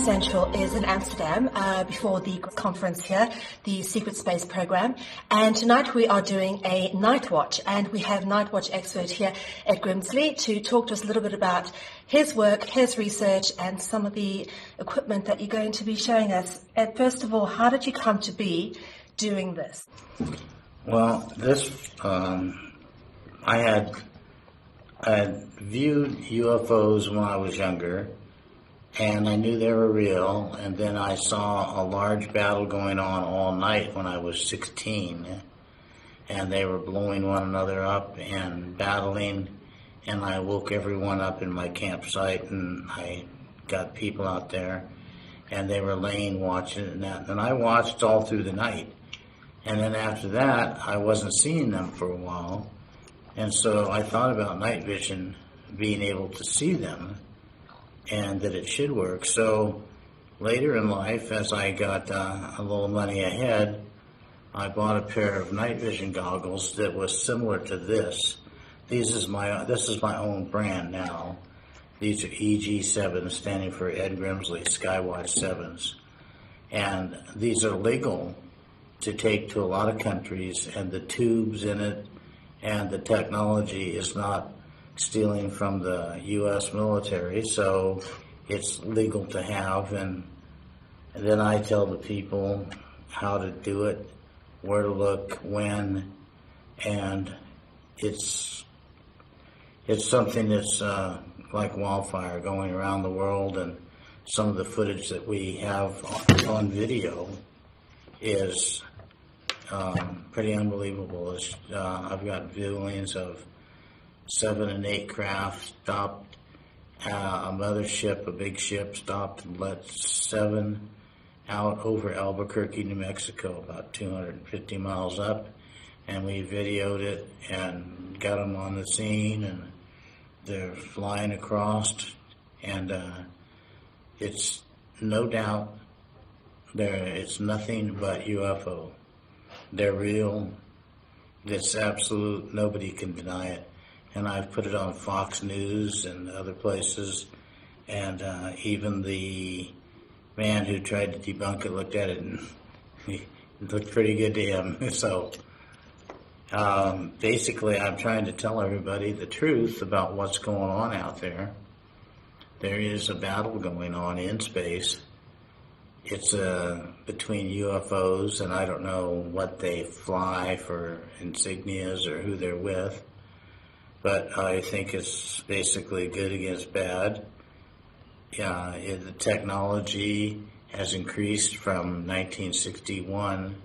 Central is in Amsterdam before the conference here, the Secret Space Program. And tonight we are doing a night watch, and we have night watch expert here at Grimsly to talk to us a little bit about his work, his research, and some of the equipment that you're going to be showing us. And first of all, how did you come to be doing this? Well, I had viewed UFOs when I was younger, and I knew they were real, and then I saw a large battle going on all night when I was 16, and they were blowing one another up and battling, and I woke everyone up in my campsite, and I got people out there, and they were laying watching it, and I watched all through the night, and then after that, I wasn't seeing them for a while, and so I thought about night vision, being able to see them, and that it should work. So later in life, as I got a little money ahead, I bought a pair of night vision goggles that was similar to this. This is my own brand now. These are EG7s, standing for Ed Grimsly Skywatch 7s. And these are legal to take to a lot of countries, and the tubes in it and the technology is not stealing from the U.S. military, so it's legal to have, and then I tell the people how to do it, where to look, when, and it's something that's like wildfire going around the world, and some of the footage that we have on video is pretty unbelievable. I've got viewings of 7 and 8 craft stopped, a mothership, a big ship, stopped and let 7 out over Albuquerque, New Mexico, about 250 miles up, and we videoed it and got them on the scene, and they're flying across, and it's no doubt it's nothing but UFO. They're real. It's absolute. Nobody can deny it. And I've put it on Fox News and other places, and even the man who tried to debunk it looked at it, and it looked pretty good to him. So basically, I'm trying to tell everybody the truth about what's going on out there. There is a battle going on in space. It's between UFOs, and I don't know what they fly for insignias or who they're with. But I think it's basically good against bad. The technology has increased from 1961,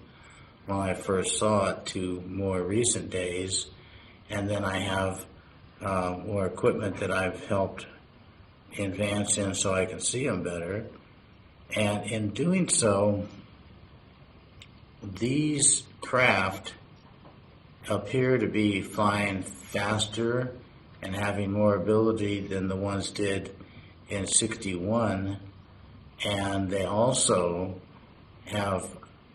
when I first saw it, to more recent days. And then I have more equipment that I've helped advance in so I can see them better. And in doing so, these craft appear to be flying faster and having more ability than the ones did in 61, and they also have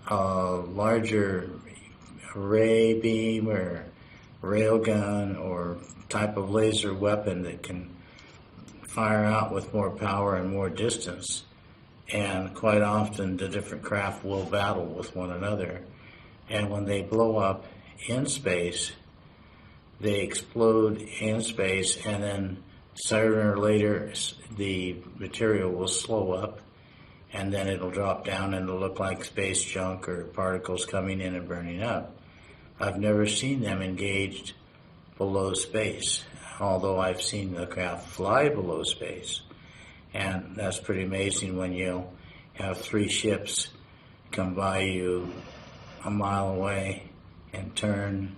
a larger ray beam or railgun or type of laser weapon that can fire out with more power and more distance, and quite often the different craft will battle with one another, and when they blow up in space, they explode in space, and then sooner or later the material will slow up, and then it'll drop down and it'll look like space junk or particles coming in and burning up. I've never seen them engaged below space, although I've seen the craft fly below space, and that's pretty amazing when you have 3 ships come by you a mile away and turn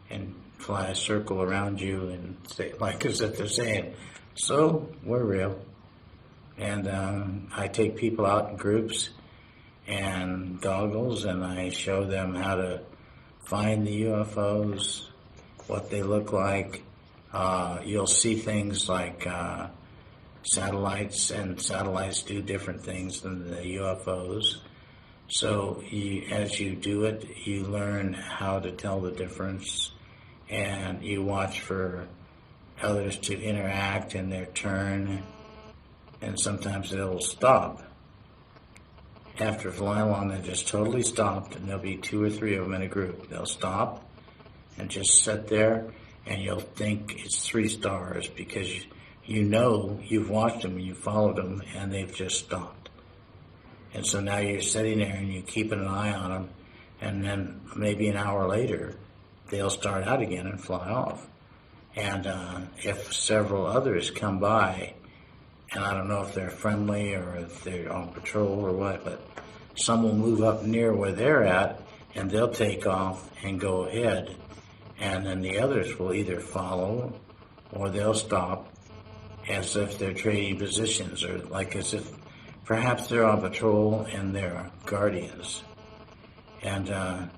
and fly a circle around you and say, like as if they're saying, so we're real. And I take people out in groups and goggles, and I show them how to find the UFOs, what they look like. You'll see things like satellites, and satellites do different things than the UFOs. So as you do it, you learn how to tell the difference, and you watch for others to interact in their turn. and sometimes they'll stop. After flying along, they just totally stopped, and there'll be 2 or 3 of them in a group. They'll stop and just sit there, and you'll think it's 3 stars because you know you've watched them, you've followed them, and they've just stopped. And so now you're sitting there and you're keeping an eye on them, and then maybe an hour later, they'll start out again and fly off. And if several others come by, and I don't know if they're friendly or if they're on patrol or what, but some will move up near where they're at, and they'll take off and go ahead, and then the others will either follow or they'll stop as if they're trading positions, or like as if perhaps they're on patrol and they're guardians. And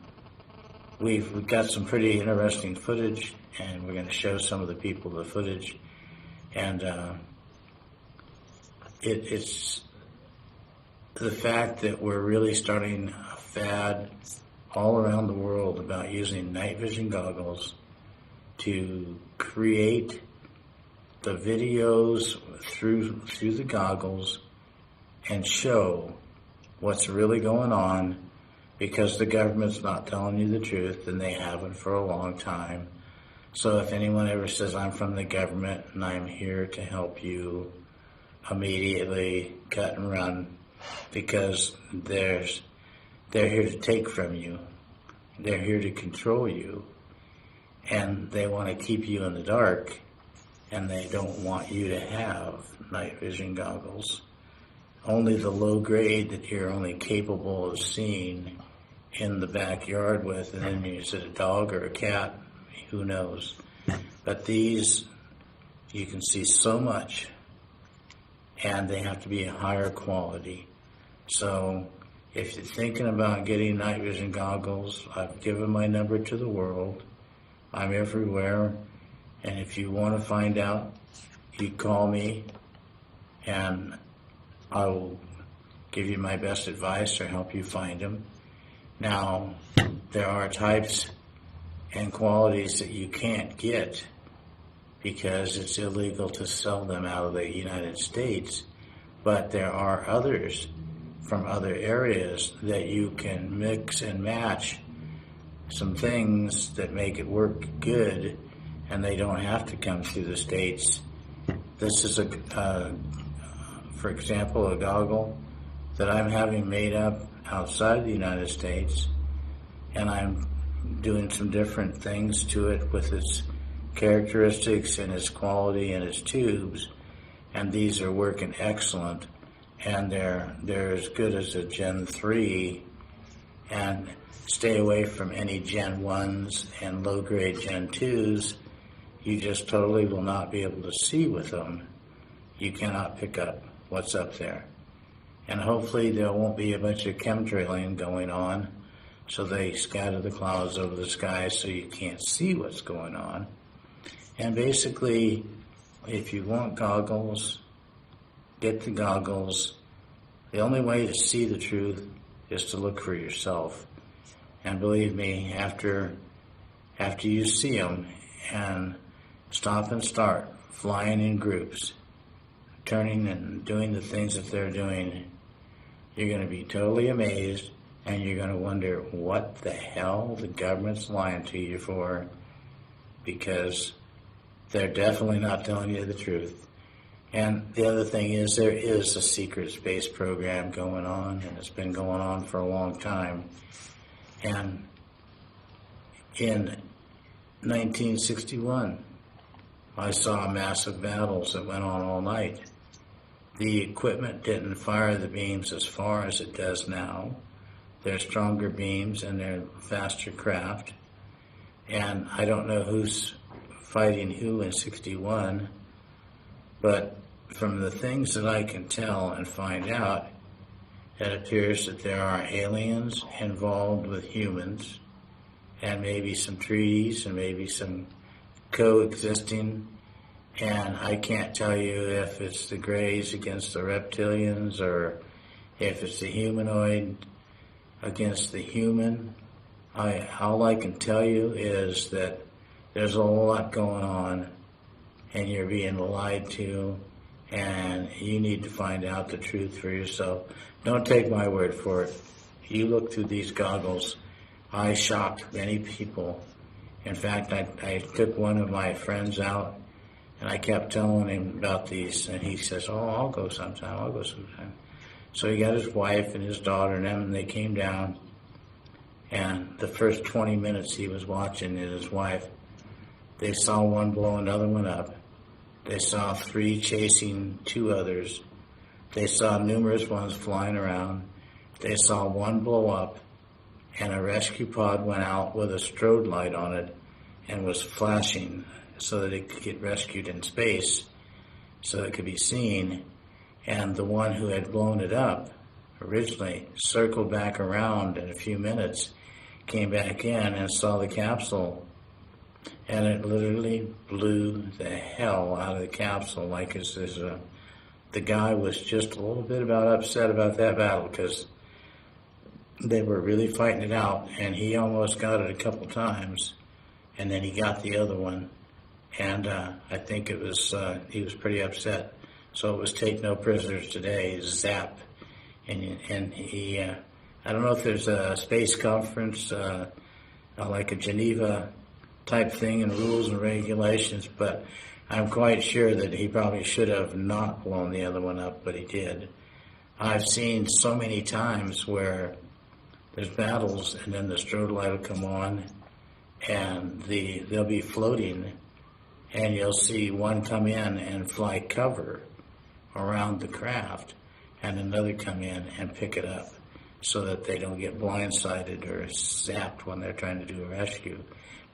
we've got some pretty interesting footage, and we're going to show some of the people the footage. And it's the fact that we're really starting a fad all around the world about using night vision goggles to create the videos through the goggles and show what's really going on, because the government's not telling you the truth, and they haven't for a long time. So if anyone ever says, I'm from the government and I'm here to help you, immediately cut and run, because they're here to take from you. They're here to control you, and they want to keep you in the dark, and they don't want you to have night vision goggles. Only the low grade that you're only capable of seeing in the backyard with, and then is it a dog or a cat? Who knows? But these, you can see so much, and they have to be a higher quality. So if you're thinking about getting night vision goggles, I've given my number to the world. I'm everywhere, and if you want to find out, you call me, and I will give you my best advice or help you find them. Now, there are types and qualities that you can't get because it's illegal to sell them out of the United States, but there are others from other areas that you can mix and match some things that make it work good, and they don't have to come through the States. This is for example, a goggle that I'm having made up outside the United States, and I'm doing some different things to it with its characteristics and its quality and its tubes, and these are working excellent, and they're as good as a Gen 3, and stay away from any Gen 1s and low-grade Gen 2s. You just totally will not be able to see with them. You cannot pick up what's up there. And hopefully there won't be a bunch of chemtrailing going on, so they scatter the clouds over the sky so you can't see what's going on. And basically, if you want goggles, get the goggles. The only way to see the truth is to look for yourself. And believe me, after you see them and stop and start flying in groups, turning and doing the things that they're doing, you're going to be totally amazed, and you're going to wonder what the hell the government's lying to you for, because they're definitely not telling you the truth. And the other thing is, there is a secret space program going on, and it's been going on for a long time. And in 1961, I saw massive battles that went on all night. The equipment didn't fire the beams as far as it does now. They're stronger beams and they're faster craft. And I don't know who's fighting who in 61, but from the things that I can tell and find out, it appears that there are aliens involved with humans, and maybe some treaties and maybe some coexisting. And I can't tell you if it's the Greys against the reptilians or if it's the humanoid against the human. All I can tell you is that there's a lot going on, and you're being lied to, and you need to find out the truth for yourself. Don't take my word for it. You look through these goggles. I shocked many people. In fact, I took one of my friends out, and I kept telling him about these, and he says, "Oh, I'll go sometime. So he got his wife and his daughter and them, and they came down, and the first 20 minutes he was watching and his wife, they saw one blow another one up. They saw 3 chasing 2 others. They saw numerous ones flying around. They saw one blow up, and a rescue pod went out with a strode light on it and was flashing so that it could get rescued in space, so it could be seen. And the one who had blown it up originally circled back around in a few minutes, came back in and saw the capsule, and it literally blew the hell out of the capsule. Like the guy was just a little bit upset about that battle, because they were really fighting it out, and he almost got it a couple times, and then he got the other one, and I think he was pretty upset. So it was take no prisoners today, ZAP, and he, I don't know if there's a space conference, like a Geneva type thing and rules and regulations, but I'm quite sure that he probably should have not blown the other one up, but he did. I've seen so many times where there's battles, and then the strode light will come on, and they'll be floating, and you'll see one come in and fly cover around the craft, and another come in and pick it up, so that they don't get blindsided or zapped when they're trying to do a rescue.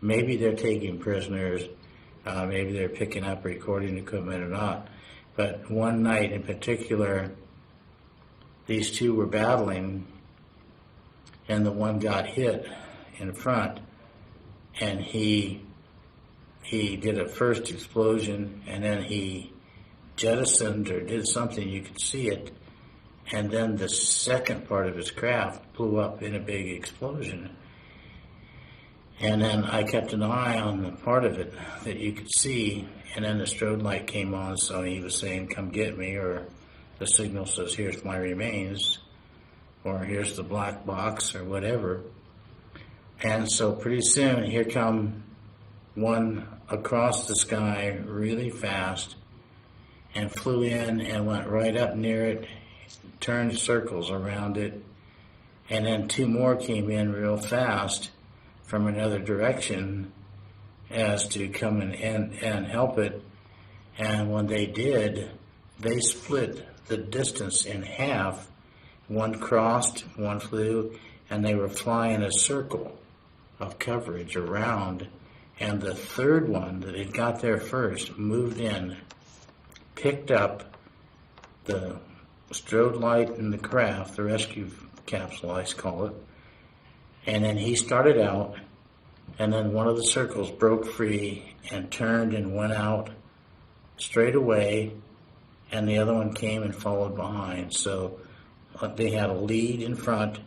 Maybe they're taking prisoners, maybe they're picking up recording equipment or not. But one night in particular, these 2 were battling, and the one got hit in front, and he did a first explosion, and then he jettisoned or did something, you could see it, and then the second part of his craft blew up in a big explosion. And then I kept an eye on the part of it that you could see, and then the strode light came on, so he was saying, "Come get me," or the signal says, "Here's my remains," or "Here's the black box," or whatever. And so pretty soon, here come one across the sky really fast, and flew in and went right up near it, turned circles around it, and then 2 more came in real fast from another direction as to come and help it. And when they did, they split the distance in half. One crossed, one flew, and they were flying a circle of coverage around. And the third one that had got there first moved in, picked up the strode light in the craft, the rescue capsule, I call it, and then he started out, and then one of the circles broke free and turned and went out straight away, and the other one came and followed behind. So they had a lead in front,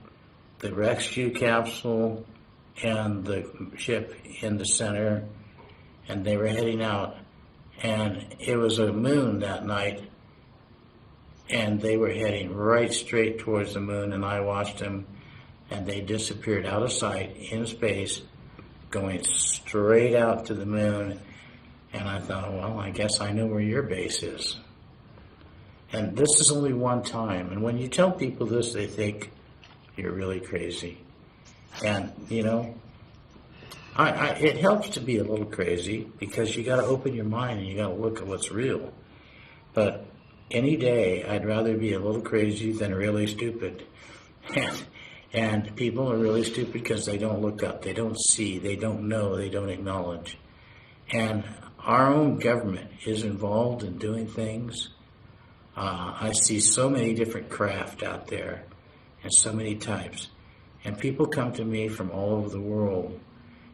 the rescue capsule and the ship in the center, and they were heading out. And it was a moon that night, and they were heading right straight towards the moon, and I watched them, and they disappeared out of sight in space, going straight out to the moon. And I thought, well, I guess I know where your base is. And this is only one time, and when you tell people this, they think you're really crazy. And, you know, it helps to be a little crazy, because you got to open your mind and you got to look at what's real. But any day, I'd rather be a little crazy than really stupid. And people are really stupid because they don't look up, they don't see, they don't know, they don't acknowledge. And our own government is involved in doing things. I see so many different craft out there, and so many types. And people come to me from all over the world.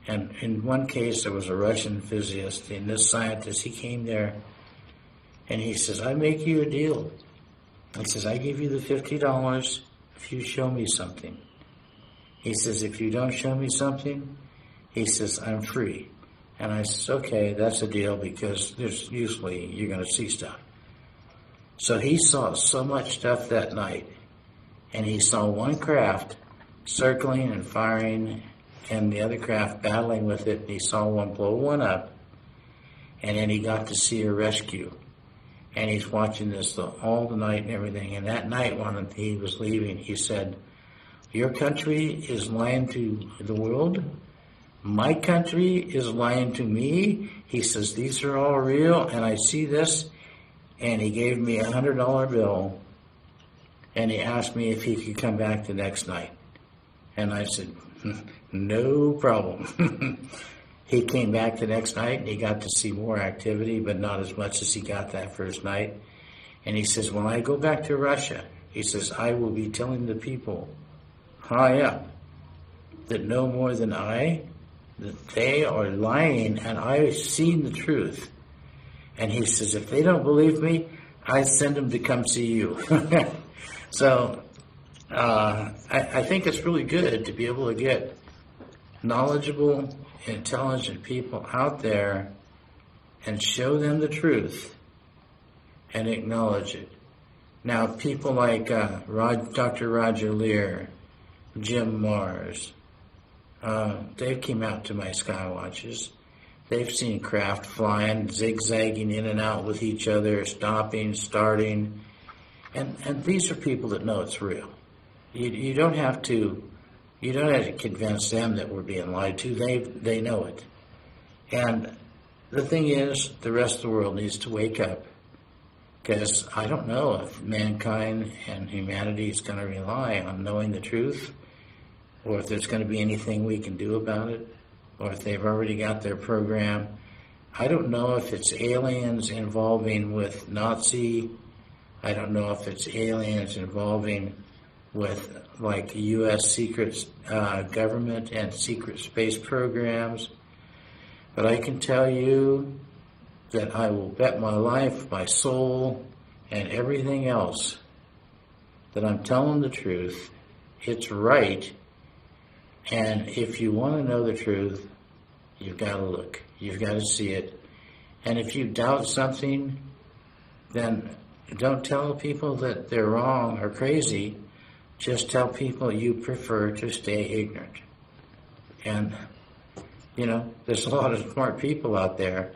And in one case, there was a Russian physicist, and this scientist, he came there, and he says, "I make you a deal." He says, "I give you the $50 if you show me something." He says, "If you don't show me something," he says, "I'm free." And I says, "Okay, that's a deal, because there's usually you're going to see stuff." So he saw so much stuff that night, and he saw one craft circling and firing, and the other craft battling with it, and he saw one blow one up, and then he got to see a rescue. And he's watching this all the night and everything. And that night when he was leaving, he said, your country is lying to the world. My country is lying to me. He says, these are all real, and I see this. And he gave me $100 bill, and he asked me if he could come back the next night. And I said, no problem. He came back the next night, and he got to see more activity, but not as much as he got that first night. And he says, when I go back to Russia, he says, I will be telling the people high up that know more than I, that they are lying, and I've seen the truth. And he says, if they don't believe me, I send them to come see you. So I think it's really good to be able to get knowledgeable, intelligent people out there and show them the truth and acknowledge it. Now, people like Dr. Roger Lear, Jim Mars, they came out to my sky watches. They've seen craft flying, zigzagging in and out with each other, stopping, starting, and these are people that know it's real. You don't have to convince them that we're being lied to. They know it. And the thing is, the rest of the world needs to wake up, because I don't know if mankind and humanity is going to rely on knowing the truth, or if there's going to be anything we can do about it, or if they've already got their program. I don't know if it's aliens involving with Nazi. I don't know if it's aliens involving with like U.S. secret government and secret space programs. But I can tell you that I will bet my life, my soul, and everything else that I'm telling the truth. It's right. And if you want to know the truth, you've got to look. You've got to see it. And if you doubt something, then don't tell people that they're wrong or crazy. Just tell people you prefer to stay ignorant. And, you know, there's a lot of smart people out there,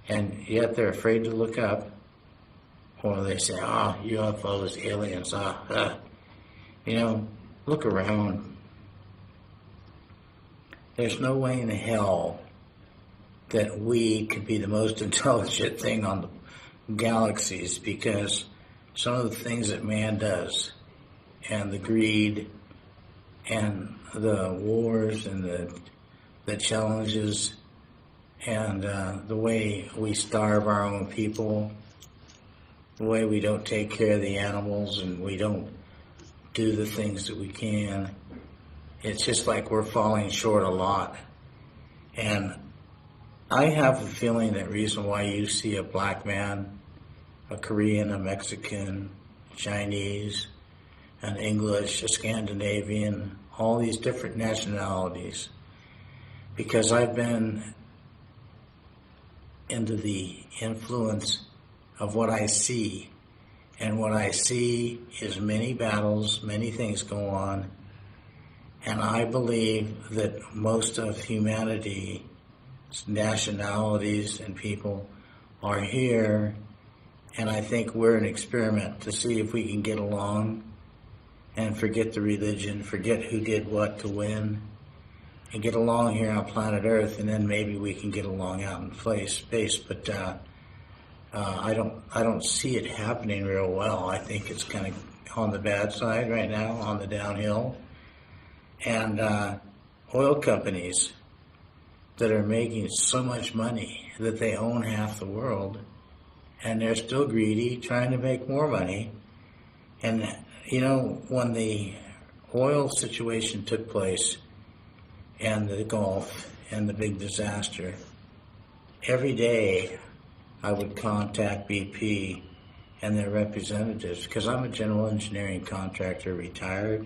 and yet they're afraid to look up. Or they say, UFOs, aliens, You know, look around. There's no way in hell that we could be the most intelligent thing on the galaxies, because some of the things that man does, and the greed, and the wars, and the challenges, and the way we starve our own people, the way we don't take care of the animals, and we don't do the things that we can. It's just like we're falling short a lot. And I have a feeling that reason why you see a black man, a Korean, a Mexican, Chinese, an English, a Scandinavian, all these different nationalities, because I've been into the influence of what I see. And what I see is many battles, many things go on. And I believe that most of humanity, nationalities and people, are here, and I think we're an experiment to see if we can get along and forget the religion, forget who did what to win, and get along here on planet Earth, and then maybe we can get along out in space. But I don't see it happening real well. I think it's kind of on the bad side right now, on the downhill. And oil companies that are making so much money that they own half the world, and they're still greedy, trying to make more money. And, you know, when the oil situation took place and the Gulf and the big disaster, every day I would contact BP and their representatives, because I'm a general engineering contractor, retired.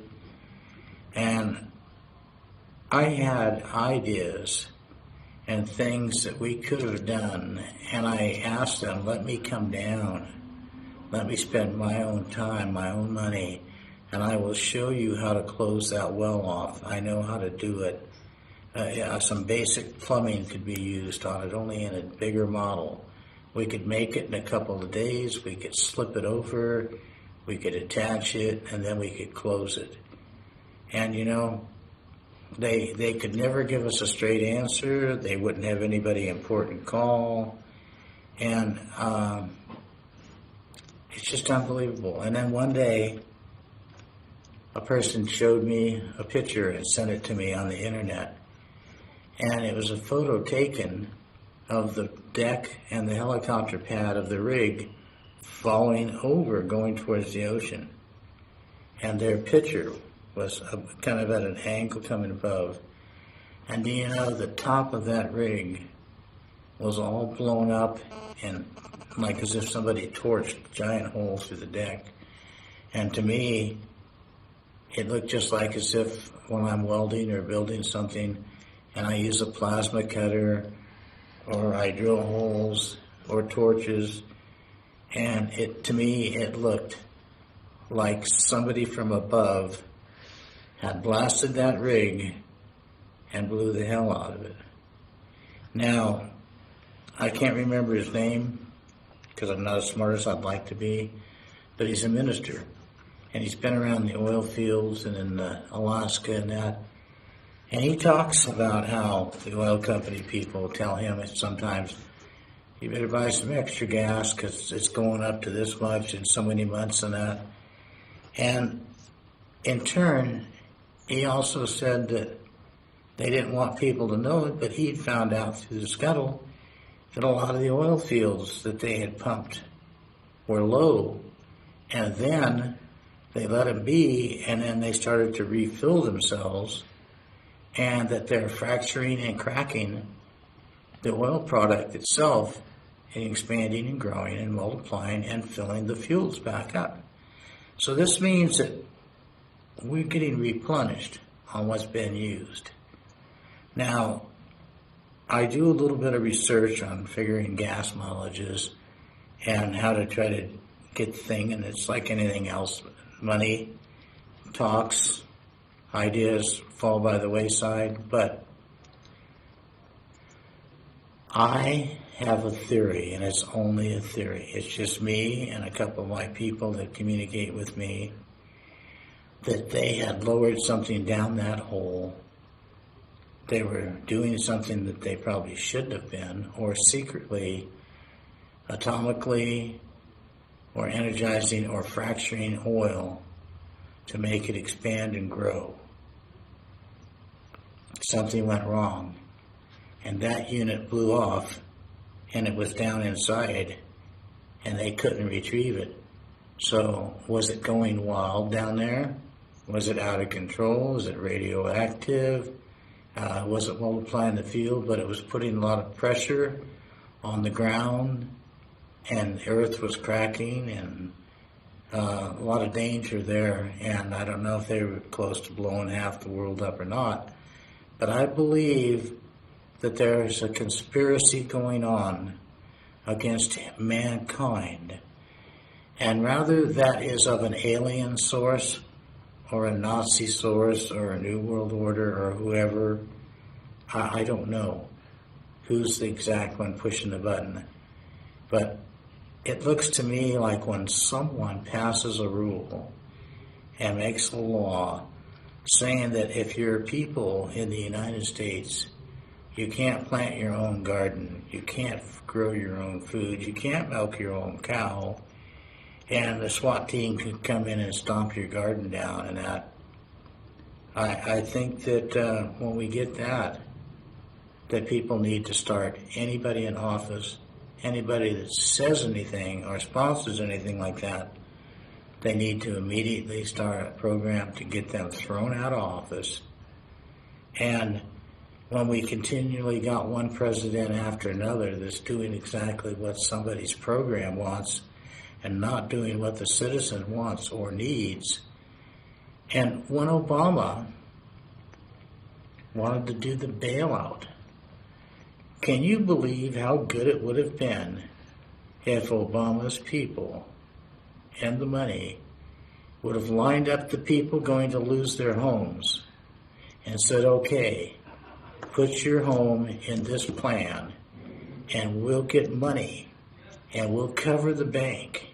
And I had ideas and things that we could have done, and I asked them, let me come down let me spend my own time, my own money, and I will show you how to close that well off. I know how to do it. Yeah, some basic plumbing could be used on it, only in a bigger model. We could make it in a couple of days. We could slip it over. We could attach it, and then we could close it. And, you know, they could never give us a straight answer. They wouldn't have anybody important call. And it's just unbelievable. And then one day, a person showed me a picture and sent it to me on the internet. And it was a photo taken of the deck and the helicopter pad of the rig falling over, going towards the ocean. And their picture was kind of at an angle coming above. And do you know, the top of that rig was all blown up and like as if somebody torched giant holes through the deck. And to me, it looked just like as if when I'm welding or building something and I use a plasma cutter or I drill holes or torches, and to me it looked like somebody from above had blasted that rig and blew the hell out of it. Now, I can't remember his name because I'm not as smart as I'd like to be, but he's a minister, and he's been around the oil fields and in Alaska and that, and he talks about how the oil company people tell him that sometimes you better buy some extra gas because it's going up to this much in so many months and that. And in turn, he also said that they didn't want people to know it, but he'd found out through the scuttle that a lot of the oil fields that they had pumped were low, and then they let them be, and then they started to refill themselves, and that they're fracturing and cracking the oil product itself and expanding and growing and multiplying and filling the fields back up. So this means that we're getting replenished on what's been used. Now, I do a little bit of research on figuring gas mileages and how to try to get the thing, and it's like anything else. Money talks, ideas fall by the wayside, but I have a theory, and it's only a theory. It's just me and a couple of my people that communicate with me, that they had lowered something down that hole. They were doing something that they probably shouldn't have been, or secretly, atomically, or energizing or fracturing oil to make it expand and grow. Something went wrong, and that unit blew off, and it was down inside, and they couldn't retrieve it. So was it going wild down there? Was it out of control? Was it radioactive? Was it multiplying the field, but it was putting a lot of pressure on the ground, and the earth was cracking, and a lot of danger there. And I don't know if they were close to blowing half the world up or not, but I believe that there's a conspiracy going on against mankind. And rather that is of an alien source or a Nazi source or a New World Order or whoever, I don't know who's the exact one pushing the button. But it looks to me like when someone passes a rule and makes a law saying that if you're people in the United States, you can't plant your own garden, you can't grow your own food, you can't milk your own cow, and the SWAT team could come in and stomp your garden down and that. I think that when we get that people need to start, anybody in office, anybody that says anything or sponsors anything like that, they need to immediately start a program to get them thrown out of office. And when we continually got one president after another that's doing exactly what somebody's program wants and not doing what the citizen wants or needs. And when Obama wanted to do the bailout, can you believe how good it would have been if Obama's people and the money would have lined up the people going to lose their homes and said, okay, put your home in this plan and we'll get money and we'll cover the bank.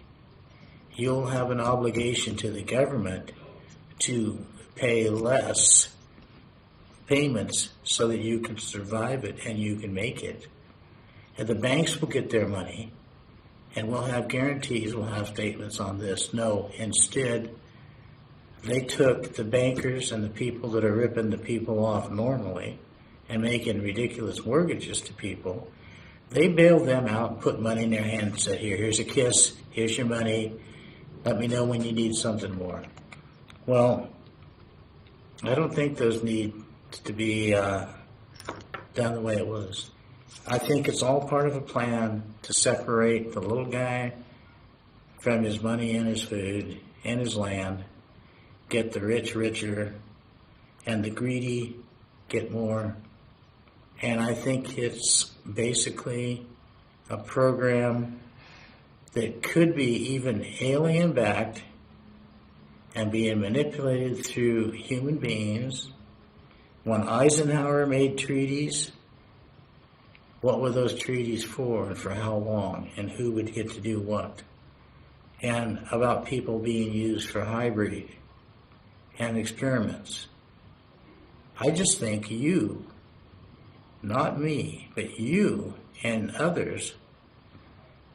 You'll have an obligation to the government to pay less payments so that you can survive it and you can make it. And the banks will get their money and we'll have guarantees, we'll have statements on this. No, instead, they took the bankers and the people that are ripping the people off normally and making ridiculous mortgages to people. They bailed them out and put money in their hand and said, here's a kiss, here's your money, let me know when you need something more. Well, I don't think those need to be done the way it was. I think it's all part of a plan to separate the little guy from his money and his food and his land, get the rich richer, and the greedy get more. And I think it's basically a program that could be even alien-backed and being manipulated through human beings. When Eisenhower made treaties, what were those treaties for and for how long and who would get to do what? And about people being used for hybrid and experiments. I just think you, not me, but you and others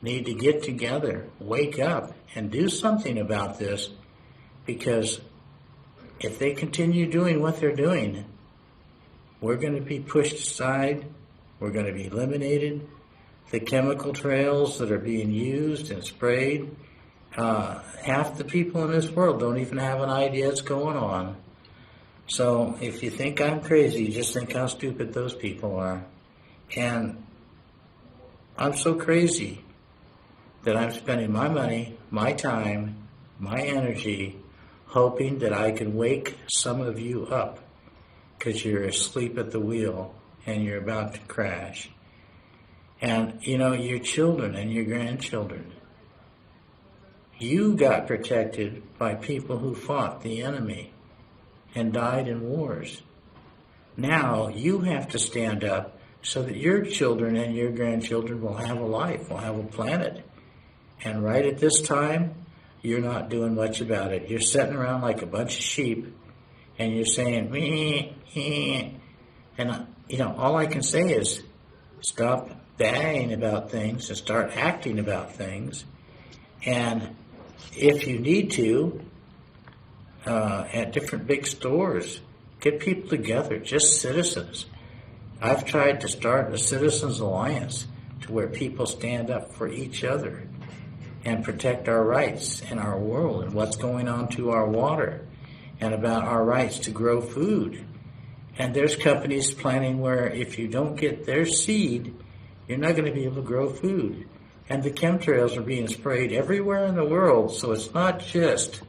need to get together, wake up, and do something about this, because if they continue doing what they're doing, we're going to be pushed aside, we're going to be eliminated. The chemical trails that are being used and sprayed, half the people in this world don't even have an idea what's going on. So if you think I'm crazy, just think how stupid those people are. And I'm so crazy that I'm spending my money, my time, my energy, hoping that I can wake some of you up because you're asleep at the wheel and you're about to crash. And, you know, your children and your grandchildren, you got protected by people who fought the enemy and died in wars. Now you have to stand up so that your children and your grandchildren will have a life, will have a planet. And right at this time, you're not doing much about it. You're sitting around like a bunch of sheep and you're saying, meh, meh. And, you know, all I can say is stop banging about things and start acting about things. And if you need to, at different big stores, get people together, just citizens. I've tried to start a citizens alliance to where people stand up for each other and protect our rights in our world and what's going on to our water and about our rights to grow food. And there's companies planning where if you don't get their seed, you're not going to be able to grow food. And the chemtrails are being sprayed everywhere in the world, so it's not just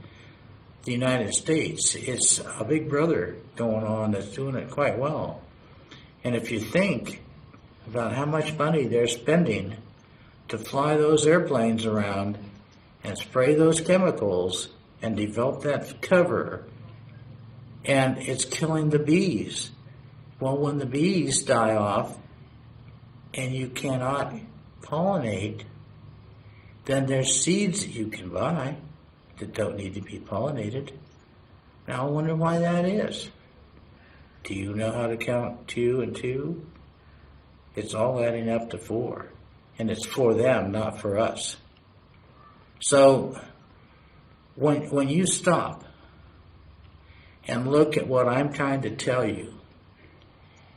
the United States. It's a big brother going on that's doing it quite well. And if you think about how much money they're spending to fly those airplanes around and spray those chemicals and develop that cover, and it's killing the bees. Well, when the bees die off and you cannot pollinate, then there's seeds that you can buy that don't need to be pollinated. Now I wonder why that is. Do you know how to count 2 and 2? It's all adding up to 4. And it's for them, not for us. So when you stop and look at what I'm trying to tell you,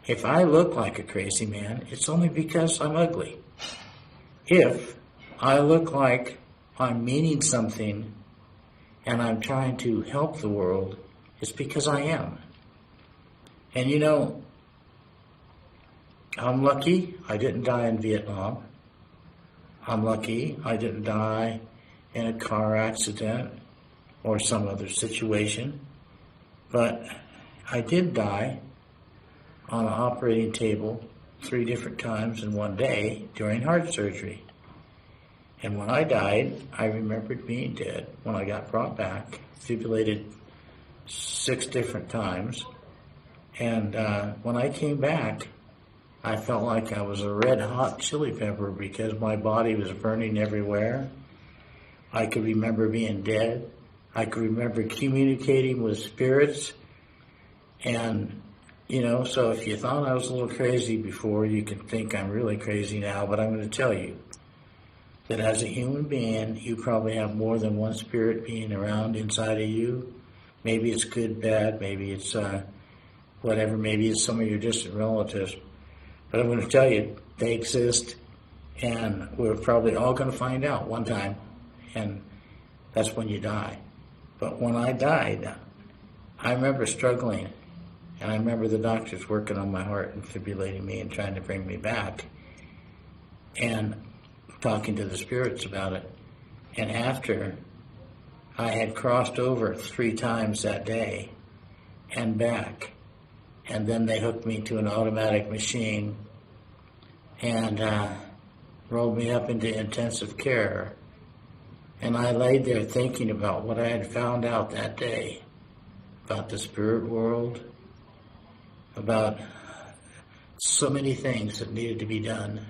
if I look like a crazy man, it's only because I'm ugly. If I look like I'm meaning something and I'm trying to help the world, it's because I am. And you know, I'm lucky I didn't die in Vietnam. I'm lucky I didn't die in a car accident or some other situation. But I did die on an operating table 3 different times in one day during heart surgery. And when I died, I remembered being dead. When I got brought back, defibrillated 6 different times. And when I came back, I felt like I was a red-hot chili pepper because my body was burning everywhere. I could remember being dead. I could remember communicating with spirits. And, so if you thought I was a little crazy before, you can think I'm really crazy now. But I'm going to tell you that as a human being, you probably have more than one spirit being around inside of you. Maybe it's good, bad, maybe it's whatever, maybe it's some of your distant relatives. But I'm going to tell you, they exist, and we're probably all going to find out one time, and that's when you die. But when I died, I remember struggling, and I remember the doctors working on my heart and defibrillating me and trying to bring me back, and talking to the spirits about it. And after I had crossed over 3 times that day and back, and then they hooked me to an automatic machine and rolled me up into intensive care. And I laid there thinking about what I had found out that day, about the spirit world, about so many things that needed to be done,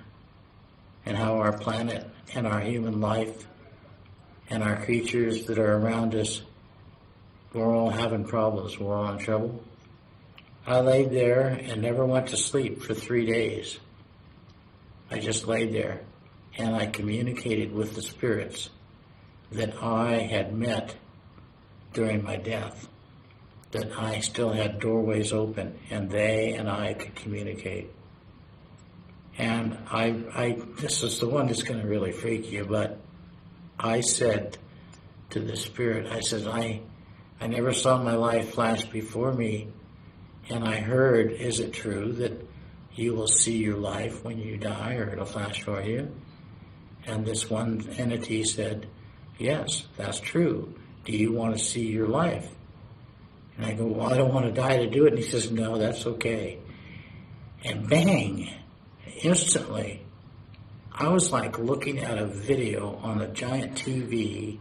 and how our planet and our human life and our creatures that are around us, we're all having problems, we're all in trouble. I laid there and never went to sleep for 3 days. I just laid there, and I communicated with the spirits that I had met during my death, that I still had doorways open, and they and I could communicate. And this is the one that's going to really freak you, but I said to the spirit, I said, I never saw my life flash before me, and I heard, is it true that you will see your life when you die, or it'll flash for you? And this one entity said, yes, that's true. Do you want to see your life? And I go, well, I don't want to die to do it. And he says, no, that's okay. And bang, instantly, I was like looking at a video on a giant TV,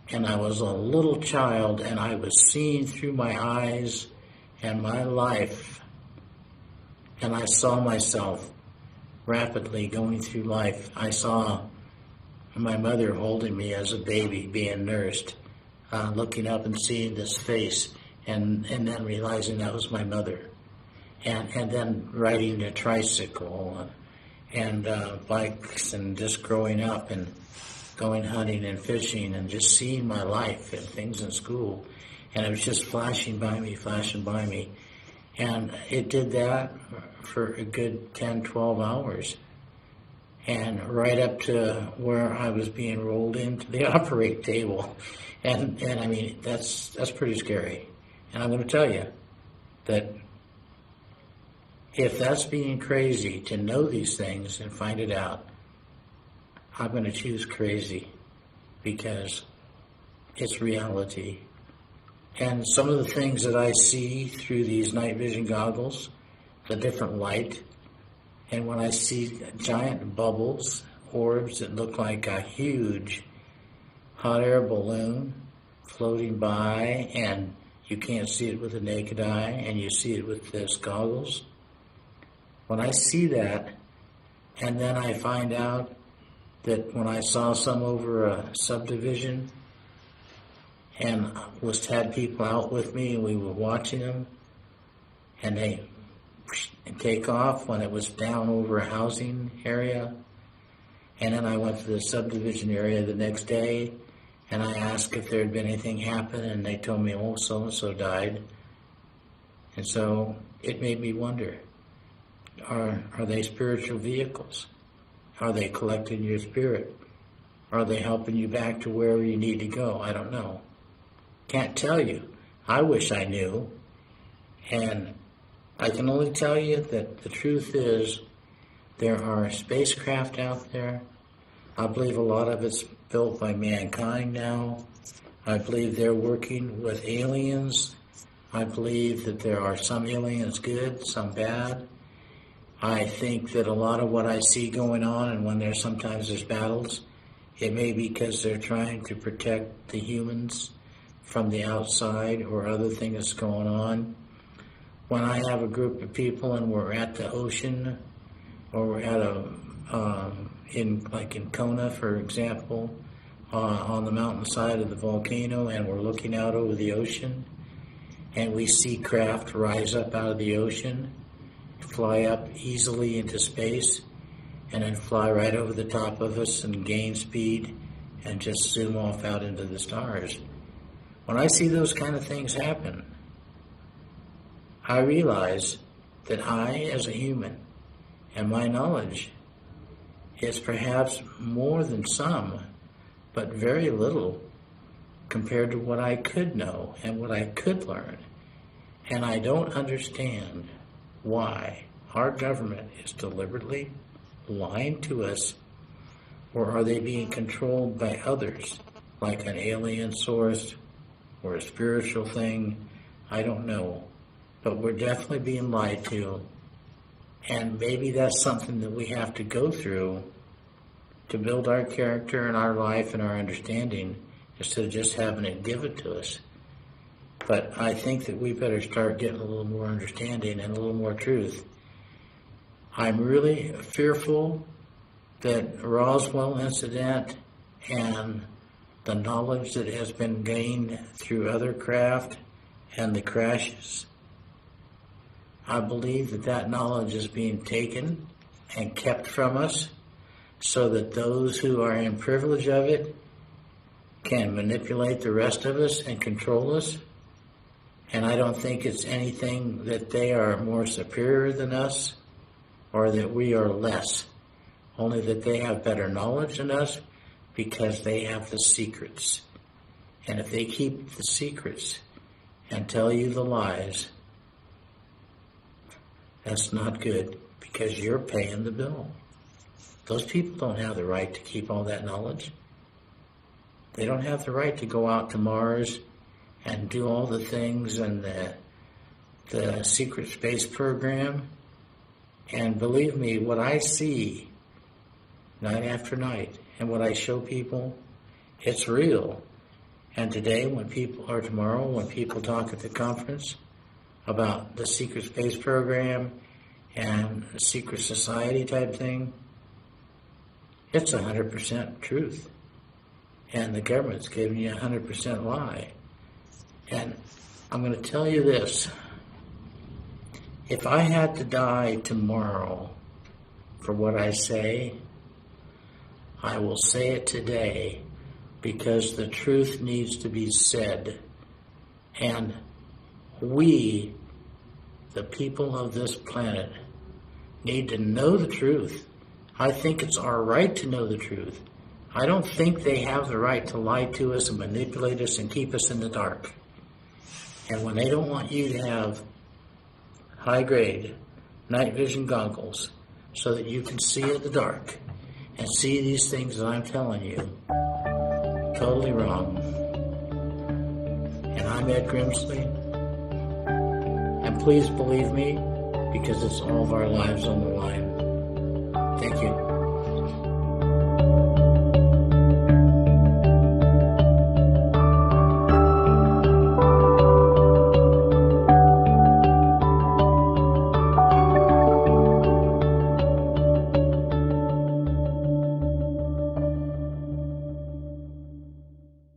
and I was a little child, and I was seeing through my eyes and my life, and I saw myself rapidly going through life. I saw my mother holding me as a baby, being nursed, looking up and seeing this face, and then realizing that was my mother. And then riding a tricycle and bikes, and just growing up and going hunting and fishing and just seeing my life and things in school. And it was just flashing by me. And it did that for a good 10, 12 hours. And right up to where I was being rolled into the operating table. And I mean, that's pretty scary. And I'm going to tell you that if that's being crazy to know these things and find it out, I'm going to choose crazy, because it's reality. And some of the things that I see through these night vision goggles, the different light, and when I see giant bubbles, orbs that look like a huge hot air balloon floating by, and you can't see it with the naked eye, and you see it with this goggles. When I see that, and then I find out that when I saw some over a subdivision, and had people out with me, and we were watching them, and they take off when it was down over a housing area. And then I went to the subdivision area the next day, and I asked if there had been anything happen, and they told me, oh, so-and-so died. And so it made me wonder, are they spiritual vehicles? Are they collecting your spirit? Are they helping you back to wherever you need to go? I don't know. Can't tell you. I wish I knew. And I can only tell you that the truth is there are spacecraft out there. I believe a lot of it's built by mankind now. I believe they're working with aliens. I believe that there are some aliens good, some bad. I think that a lot of what I see going on, and when sometimes there's battles, It may be because they're trying to protect the humans from the outside or other things going on. When I have a group of people and we're at the ocean, or we're at in Kona, for example, on the mountainside of the volcano, and we're looking out over the ocean, and we see craft rise up out of the ocean, fly up easily into space, and then fly right over the top of us and gain speed and just zoom off out into the stars. When I see those kind of things happen, I realize that I, as a human, and my knowledge is perhaps more than some, but very little compared to what I could know and what I could learn. And I don't understand why our government is deliberately lying to us, or are they being controlled by others, like an alien source or a spiritual thing? I don't know. But we're definitely being lied to, and maybe that's something that we have to go through to build our character and our life and our understanding, instead of just having it given to us. But I think that we better start getting a little more understanding and a little more truth. I'm really fearful that Roswell incident and the knowledge that has been gained through other craft and the crashes, I believe that that knowledge is being taken and kept from us so that those who are in privilege of it can manipulate the rest of us and control us. And I don't think it's anything that they are more superior than us or that we are less, only that they have better knowledge than us because they have the secrets. And if they keep the secrets and tell you the lies, that's not good, because you're paying the bill. Those people don't have the right to keep all that knowledge. They don't have the right to go out to Mars and do all the things in the secret space program. And believe me, what I see night after night and what I show people, it's real. And today, tomorrow, when people talk at the conference about the secret space program and the secret society type thing, it's 100% truth. And the government's giving you 100% lie. And I'm going to tell you this. If I had to die tomorrow for what I say, I will say it today, because the truth needs to be said. And we, the people of this planet, need to know the truth. I think it's our right to know the truth. I don't think they have the right to lie to us and manipulate us and keep us in the dark. And when they don't want you to have high-grade night vision goggles so that you can see in the dark and see these things that I'm telling you, totally wrong. And I'm Ed Grimsly. And please believe me, because it's all of our lives on the line. Thank you.